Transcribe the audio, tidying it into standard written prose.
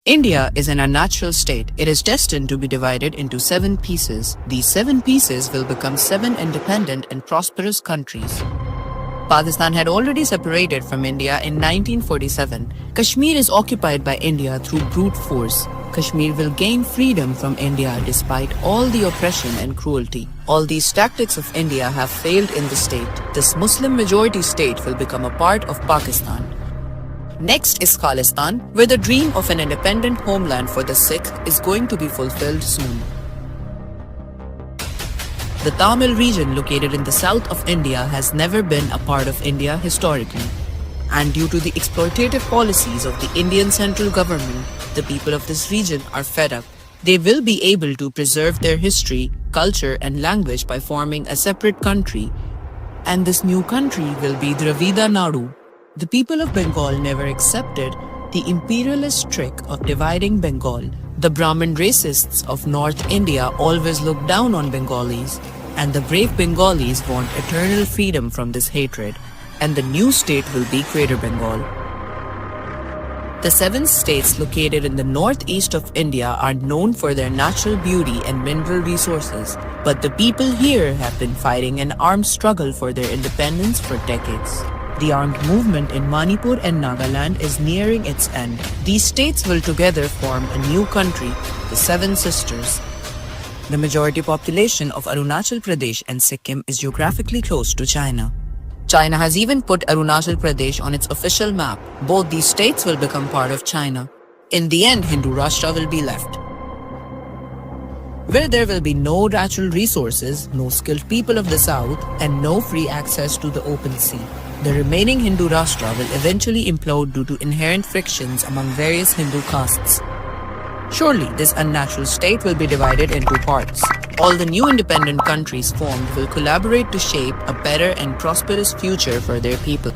India is an unnatural state. It is destined to be divided into 7 pieces. These 7 pieces will become 7 independent and prosperous countries. Pakistan had already separated from India in 1947. Kashmir is occupied by India through brute force. Kashmir will gain freedom from India despite all the oppression and cruelty. All these tactics of India have failed in the state. This Muslim majority state will become a part of Pakistan. Next is Khalistan, where the dream of an independent homeland for the Sikh is going to be fulfilled soon. The Tamil region located in the south of India has never been a part of India historically. And due to the exploitative policies of the Indian central government, the people of this region are fed up. They will be able to preserve their history, culture and language by forming a separate country. And this new country will be Dravida Nadu. The people of Bengal never accepted the imperialist trick of dividing Bengal. The Brahmin racists of North India always look down on Bengalis, and the brave Bengalis want eternal freedom from this hatred, and the new state will be Greater Bengal. The 7 states located in the northeast of India are known for their natural beauty and mineral resources, but the people here have been fighting an armed struggle for their independence for decades. The armed movement in Manipur and Nagaland is nearing its end. These states will together form a new country, the 7 Sisters. The majority population of Arunachal Pradesh and Sikkim is geographically close to China. China has even put Arunachal Pradesh on its official map. Both these states will become part of China. In the end, Hindu Rashtra will be left, where there will be no natural resources, no skilled people of the south, and no free access to the open sea. The remaining Hindu Rashtra will eventually implode due to inherent frictions among various Hindu castes. Surely, this unnatural state will be divided into parts. All the new independent countries formed will collaborate to shape a better and prosperous future for their people.